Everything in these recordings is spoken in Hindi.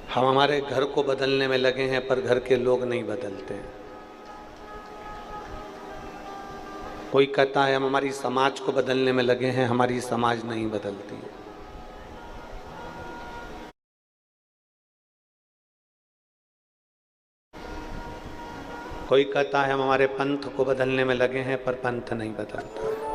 हम हमारे घर को बदलने में लगे हैं पर घर के लोग नहीं बदलते हैं। कोई कहता है हम हमारी समाज को बदलने में लगे हैं, हमारी समाज नहीं बदलती है। कोई कहता है हम हमारे पंथ को बदलने में लगे हैं पर पंथ नहीं बदलता है।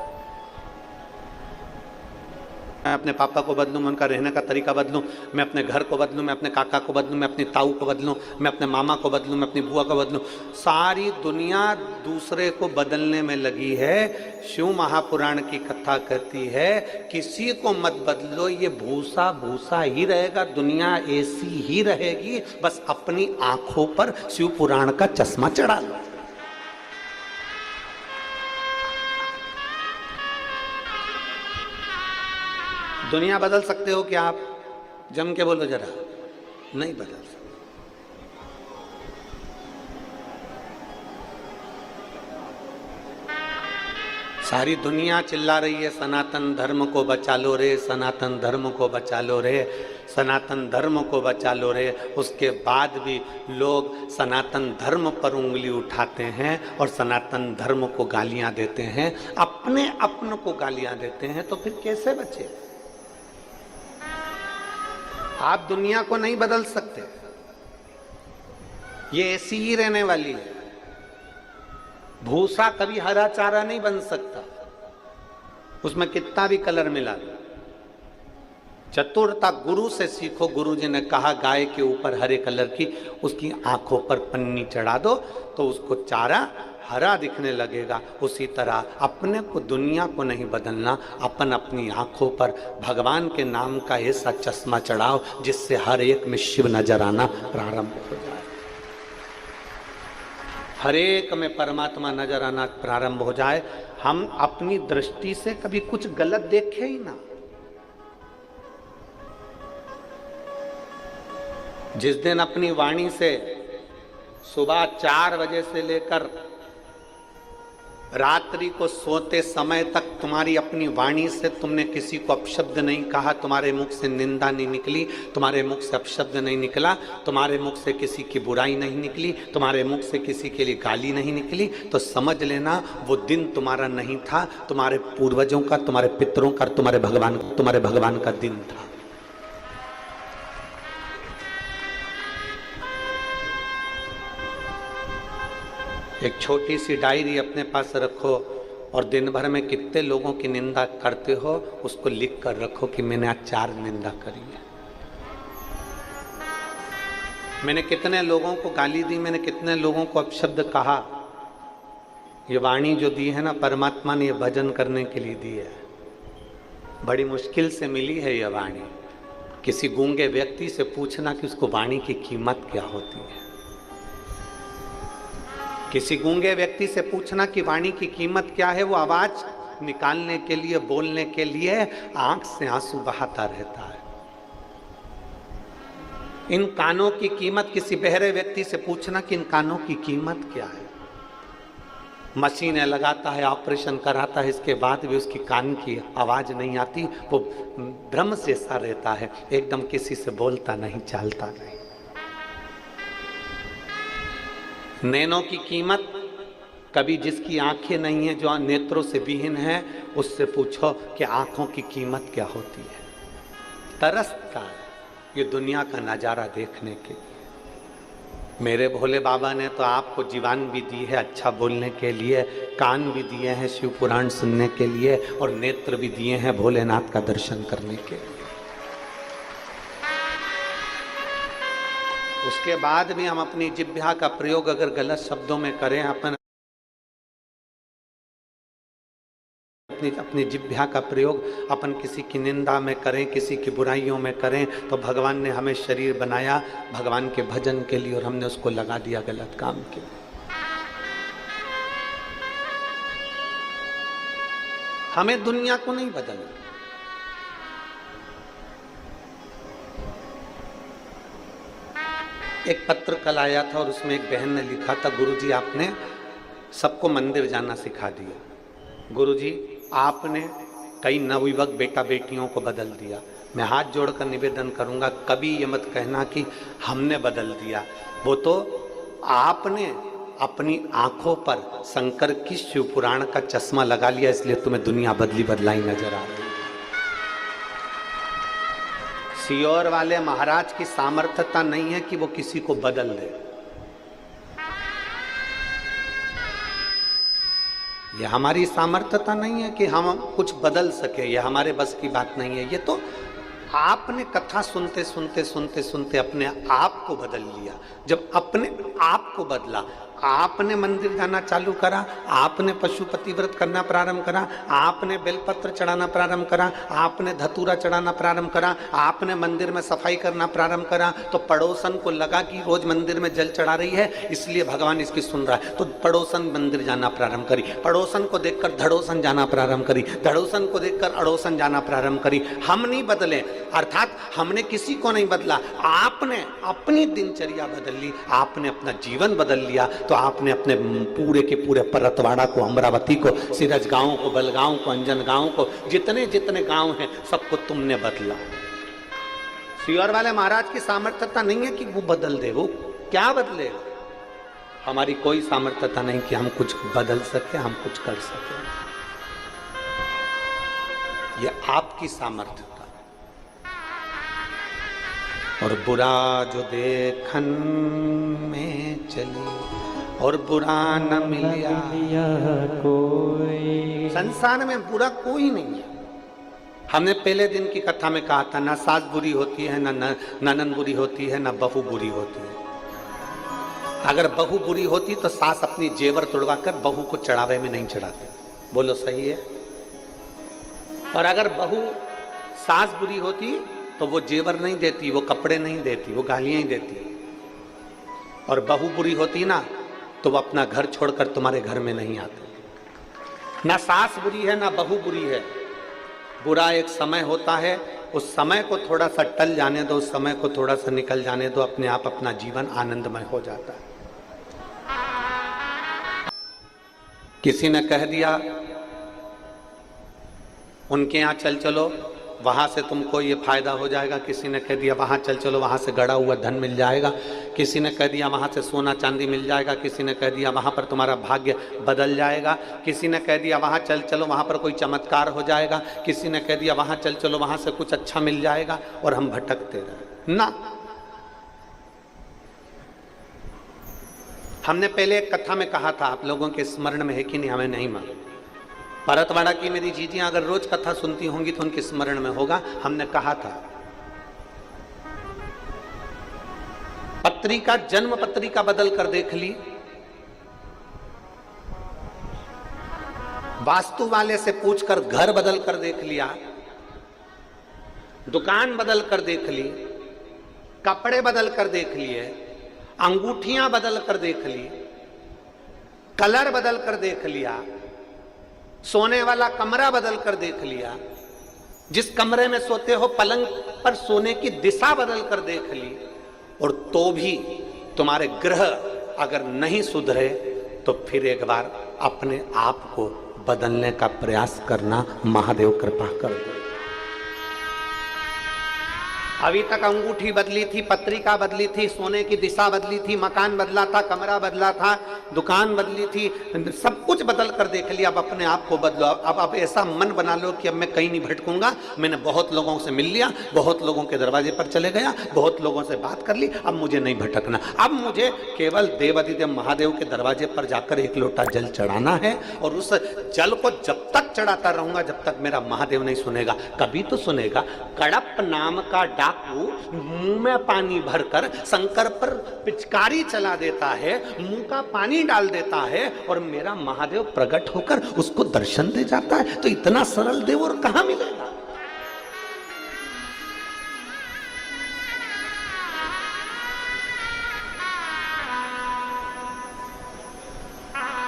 मैं अपने पापा को बदलूं, मैं उनका रहने का तरीका बदलूं, मैं अपने घर को बदलूं, मैं अपने काका को बदलूं, मैं अपनी ताऊ को बदलूं, मैं अपने मामा को बदलूं, मैं अपनी बुआ को बदलूं। सारी दुनिया दूसरे को बदलने में लगी है। शिव महापुराण की कथा कहती है किसी को मत बदलो, ये भूसा भूसा ही रहेगा, दुनिया ऐसी ही रहेगी, बस अपनी आंखों पर शिव पुराण का चश्मा चढ़ा लो। दुनिया बदल सकते हो क्या आप? जम के बोलो जरा। नहीं बदल सकते। सारी दुनिया चिल्ला रही है सनातन धर्म को बचा लो रे, सनातन धर्म को बचा लो रे, सनातन धर्म को बचा लो रे। उसके बाद भी लोग सनातन धर्म पर उंगली उठाते हैं और सनातन धर्म को गालियां देते हैं, अपने अपन को गालियां देते हैं। तो फिर कैसे बचे? आप दुनिया को नहीं बदल सकते, ये ऐसी ही रहने वाली है। भूसा कभी हरा चारा नहीं बन सकता, उसमें कितना भी कलर मिला दो। चतुरता गुरु से सीखो। गुरु जी ने कहा गाय के ऊपर हरे कलर की उसकी आंखों पर पन्नी चढ़ा दो तो उसको चारा हरा दिखने लगेगा। उसी तरह अपने को, दुनिया को नहीं बदलना, अपन अपनी आंखों पर भगवान के नाम का ऐसा चश्मा चढ़ाओ जिससे हर एक में शिव नजर आना प्रारंभ हो जाए, हर एक में परमात्मा नजर आना प्रारंभ हो जाए। हम अपनी दृष्टि से कभी कुछ गलत देखे ही ना। जिस दिन अपनी वाणी से सुबह 4 बजे से लेकर रात्रि को सोते समय तक तुम्हारी अपनी वाणी से तुमने किसी को अपशब्द नहीं कहा, तुम्हारे मुख से निंदा नहीं निकली, तुम्हारे मुख से अपशब्द नहीं निकला, तुम्हारे मुख से किसी की बुराई नहीं निकली, तुम्हारे मुख से किसी के लिए गाली नहीं निकली, तो समझ लेना वो दिन तुम्हारा नहीं था, तुम्हारे पूर्वजों का, तुम्हारे पितरों का, तुम्हारे भगवान का दिन था। एक छोटी सी डायरी अपने पास रखो और दिन भर में कितने लोगों की निंदा करते हो उसको लिख कर रखो कि मैंने आज 4 निंदा करी है, मैंने कितने लोगों को गाली दी, मैंने कितने लोगों को अपशब्द कहा। ये वाणी जो दी है ना, परमात्मा ने ये भजन करने के लिए दी है। बड़ी मुश्किल से मिली है ये वाणी। किसी गूंगे व्यक्ति से पूछना कि उसको वाणी की कीमत क्या होती है। किसी गूंगे व्यक्ति से पूछना कि वाणी की कीमत क्या है। वो आवाज निकालने के लिए, बोलने के लिए आंख से आंसू बहाता रहता है। इन कानों की कीमत, किसी बहरे व्यक्ति से पूछना कि इन कानों की कीमत क्या है। मशीनें लगाता है, ऑपरेशन कराता है, इसके बाद भी उसकी कान की आवाज नहीं आती। वो भ्रम से सा रहता है, एकदम किसी से बोलता नहीं, चालता नहीं। नैनों की कीमत, कभी जिसकी आंखें नहीं है, जो नेत्रों से विहीन है, उससे पूछो कि आंखों की कीमत क्या होती है। तरसता है ये दुनिया का नजारा देखने के लिए। मेरे भोले बाबा ने तो आपको जीवान भी दी है अच्छा बोलने के लिए, कान भी दिए हैं शिव पुराण सुनने के लिए, और नेत्र भी दिए हैं भोलेनाथ का दर्शन करने के लिए। उसके बाद भी हम अपनी जिह्वा का प्रयोग अगर गलत शब्दों में करें, अपनी जिह्वा का प्रयोग अपन किसी की निंदा में करें, किसी की बुराइयों में करें, तो भगवान ने हमें शरीर बनाया भगवान के भजन के लिए और हमने उसको लगा दिया गलत काम के लिए। हमें दुनिया को नहीं बदलना। एक पत्र कल आया था और उसमें एक बहन ने लिखा था, गुरुजी आपने सबको मंदिर जाना सिखा दिया, गुरुजी आपने कई नवयुवक बेटा बेटियों को बदल दिया, मैं हाथ जोड़कर निवेदन करूंगा, कभी ये मत कहना कि हमने बदल दिया। वो तो आपने अपनी आंखों पर शंकर की शिव पुराण का चश्मा लगा लिया, इसलिए तुम्हें दुनिया बदली बदलाई नजर आ रही है। सियोर वाले महाराज की सामर्थ्यता नहीं है कि वो किसी को बदल दे। ये हमारी सामर्थ्यता नहीं है कि हम कुछ बदल सके, ये हमारे बस की बात नहीं है। ये तो आपने कथा सुनते सुनते सुनते सुनते अपने आप को बदल लिया। जब अपने आप को बदला, आपने मंदिर जाना चालू करा, आपने पशुपति व्रत करना प्रारंभ करा, आपने बेलपत्र चढ़ाना प्रारंभ करा, आपने धतूरा चढ़ाना प्रारंभ करा, आपने मंदिर में सफाई करना प्रारंभ करा, तो पड़ोसन को लगा कि रोज मंदिर में जल चढ़ा रही है, इसलिए भगवान इसकी सुन रहा है, तो पड़ोसन मंदिर जाना प्रारंभ करी। पड़ोसन को देखकर धड़ोसन जाना प्रारंभ करी, धड़ोसन को देखकर अड़ोसन जाना प्रारंभ करी। हम नहीं बदले, अर्थात हमने किसी को नहीं बदला, आपने अपनी दिनचर्या बदल ली, आपने अपना जीवन बदल लिया। तो आपने अपने पूरे के पूरे परतवाड़ा को, अमरावती को, सिरज गांव को, बलगांव को, अंजन गांव को, जितने जितने गांव हैं सबको तुमने बदला। सियोर वाले महाराज की सामर्थ्यता नहीं है कि वो बदल दे, वो क्या बदलेगा। हमारी कोई सामर्थ्यता नहीं कि हम कुछ बदल सके, हम कुछ कर सके। ये आपकी सामर्थ्यता। और बुरा जो देखन में चली और बुरा न मिलिया कोई। संसार में बुरा कोई नहीं है। हमने पहले दिन की कथा में कहा था, ना सास बुरी होती है, ना ननन बुरी होती है, ना बहू बुरी होती है। अगर बहू बुरी होती तो सास अपनी जेवर तोड़वा कर बहू को चढ़ावे में नहीं चढ़ाते। बोलो सही है। और अगर बहू सास बुरी होती तो वो जेवर नहीं देती, वो कपड़े नहीं देती, वो गालियां ही देती। और बहू बुरी होती ना तो वो अपना घर छोड़कर तुम्हारे घर में नहीं आते। ना सास बुरी है ना बहू बुरी है। बुरा एक समय होता है, उस समय को थोड़ा सा टल जाने दो, उस समय को थोड़ा सा निकल जाने दो, अपने आप अपना जीवन आनंदमय हो जाता है। किसी ने कह दिया उनके यहाँ चल चलो, वहां से तुमको ये फायदा हो जाएगा। किसी ने कह दिया वहां चल चलो, वहां से गड़ा हुआ धन मिल जाएगा। किसी ने कह दिया वहां से सोना चांदी मिल जाएगा। किसी ने कह दिया वहां पर तुम्हारा भाग्य बदल जाएगा। किसी ने कह दिया वहां चल चलो, वहां पर कोई चमत्कार हो जाएगा। किसी ने कह दिया वहां चल चलो, वहां से कुछ अच्छा मिल जाएगा। और हम भटकते रहे ना। हमने पहले एक कथा में कहा था, आप लोगों के स्मरण में है कि नहीं हमें नहीं मालूम। परतवाड़ा की मेरी जीजियां अगर रोज कथा सुनती होंगी तो उनके स्मरण में होगा। हमने कहा था पत्रिका, जन्म पत्रिका बदल कर देख ली, वास्तु वाले से पूछकर घर बदल कर देख लिया, दुकान बदल कर देख ली, कपड़े बदल कर देख लिए, अंगूठियां बदल कर देख ली, कलर बदल कर देख लिया, सोने वाला कमरा बदल कर देख लिया, जिस कमरे में सोते हो पलंग पर सोने की दिशा बदल कर देख ली। और तो भी तुम्हारे ग्रह अगर नहीं सुधरे तो फिर एक बार अपने आप को बदलने का प्रयास करना, महादेव कृपा कर दो। अभी तक अंगूठी बदली थी, पत्रिका बदली थी, सोने की दिशा बदली थी, मकान बदला था, कमरा बदला था, दुकान बदली थी, सब कुछ बदल कर देख लिया। अब अपने आप को बदलो। अब ऐसा मन बना लो कि अब मैं कहीं नहीं भटकूंगा। मैंने बहुत लोगों से मिल लिया, बहुत लोगों के दरवाजे पर चले गया, बहुत लोगों से बात कर ली, अब मुझे नहीं भटकना। अब मुझे केवल देवाधिदेव महादेव के दरवाजे पर जाकर एक लोटा जल चढ़ाना है। और उस जल को जब तक चढ़ाता रहूंगा जब तक मेरा महादेव नहीं सुनेगा। कभी तो सुनेगा। कड़प नाम का डाकू मुंह में पानी भरकर शंकर पर पिचकारी चला देता है, मुंह का पानी डाल देता है और मेरा महादेव प्रकट होकर उसको दर्शन दे जाता है। तो इतना सरल देव और कहां मिलेगा।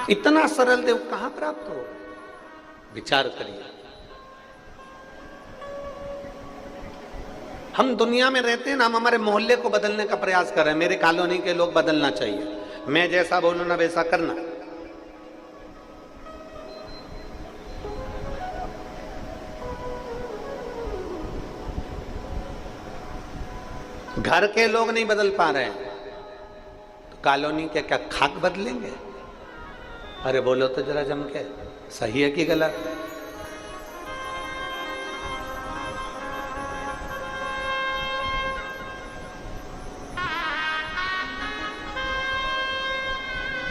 इतना सरल देव कहां प्राप्त हो, विचार करिए। हम दुनिया में रहते हैं ना, हम हमारे मोहल्ले को बदलने का प्रयास कर रहे हैं। मेरे कॉलोनी के लोग बदलना चाहिए, मैं जैसा बोलूं ना वैसा करना। घर के लोग नहीं बदल पा रहे हैं तो कॉलोनी के क्या खाक बदलेंगे? अरे बोलो तो जरा जम के, सही है कि गलत?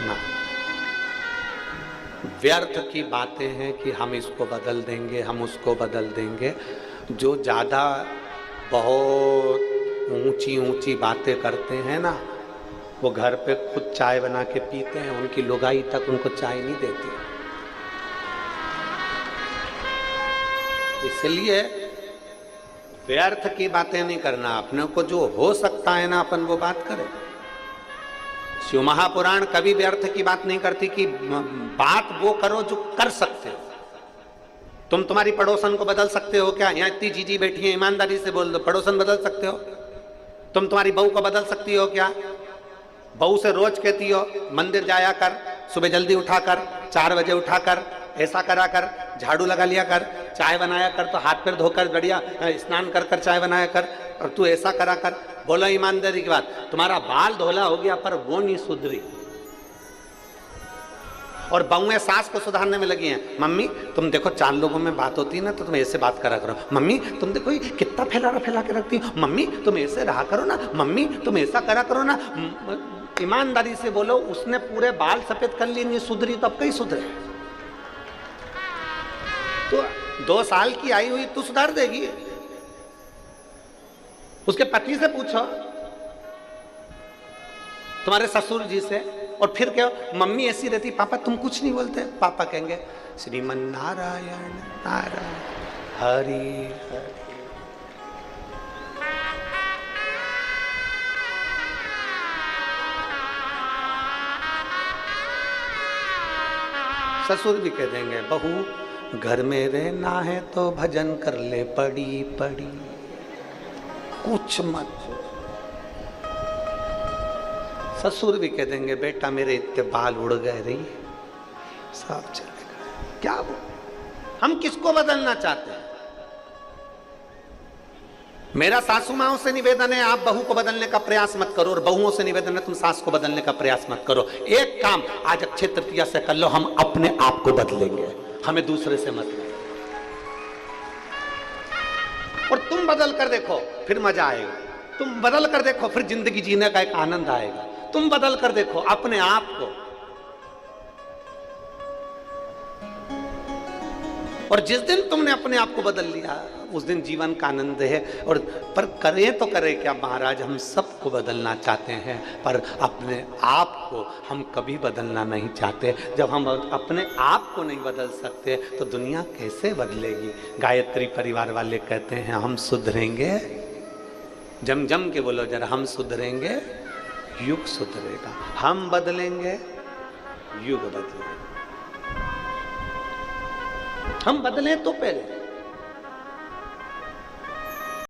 ना, व्यर्थ की बातें हैं कि हम इसको बदल देंगे, हम उसको बदल देंगे। जो ज़्यादा बहुत ऊंची ऊंची बातें करते हैं ना, वो घर पे खुद चाय बना के पीते हैं, उनकी लुगाई तक उनको चाय नहीं देती। इसलिए व्यर्थ की बातें नहीं करना, अपने को जो हो सकता है ना अपन वो बात करें। शिव महापुराण कभी व्यर्थ की बात नहीं करती कि बात वो करो जो कर सकते हो। तुम तुम्हारी पड़ोसन को बदल सकते हो क्या? यहाँ इतनी जीजी बैठी है, ईमानदारी से बोल दो, पड़ोसन बदल सकते हो? तुम तुम्हारी बहू को बदल सकती हो क्या? बहू से रोज कहती हो मंदिर जाया कर, सुबह जल्दी उठाकर 4 बजे उठाकर, ऐसा करा कर, झाड़ू लगा लिया कर, चाय बनाया कर, तो हाथ पैर धोकर बढ़िया स्नान कर कर चाय बनाया कर, और तू ऐसा करा कर। बोलो ईमानदारी की बात, तुम्हारा बाल धोला हो गया पर वो नहीं सुधरी, और बहुएं सास को सुधारने में लगी हैं। मम्मी तुम देखो 4 लोगों में बात होती है ना तो तुम ऐसे बात करा करो। मम्मी तुम देखो ये कितना फैला के रखती हो। मम्मी तुम ऐसे रहा करो ना। मम्मी तुम ऐसा करा करो ना। ईमानदारी से बोलो, उसने पूरे बाल सफेद कर लिए, नहीं सुधरी तो अब कहीं सुधरे? तो 2 साल की आई हुई तू सुधार देगी? उसके पति से पूछो, तुम्हारे ससुर जी से। और फिर क्या, मम्मी ऐसी रहती, पापा तुम कुछ नहीं बोलते? पापा कहेंगे श्रीमन नारायण नारायण हरि हरि। ससुर भी कह देंगे बहू घर में रहना है तो भजन कर ले पड़ी पड़ी, कुछ मत। ससुर भी कह देंगे बेटा मेरे इतने बाल उड़ गए, रही सब चलेगा। क्या वो, हम किसको बदलना चाहते हैं? मेरा सासू माओं से निवेदन है आप बहू को बदलने का प्रयास मत करो, और बहुओं से निवेदन है तुम सास को बदलने का प्रयास मत करो। एक काम आज अक्षय तृतीया से कर लो, हम अपने आप को बदलेंगे, हमें दूसरे से मतलब। और तुम बदल कर देखो फिर मजा आएगा। तुम बदल कर देखो फिर जिंदगी जीने का एक आनंद आएगा। तुम बदल कर देखो अपने आप को, और जिस दिन तुमने अपने आप को बदल लिया उस दिन जीवन का आनंद है। और पर करें तो करें क्या महाराज, हम सबको बदलना चाहते हैं पर अपने आप को हम कभी बदलना नहीं चाहते। जब हम अपने आप को नहीं बदल सकते तो दुनिया कैसे बदलेगी? गायत्री परिवार वाले कहते हैं हम सुधरेंगे, जम जम के बोलो जरा, हम सुधरेंगे युग सुधरेगा, हम बदलेंगे युग बदलेगा। हम बदलें तो पहले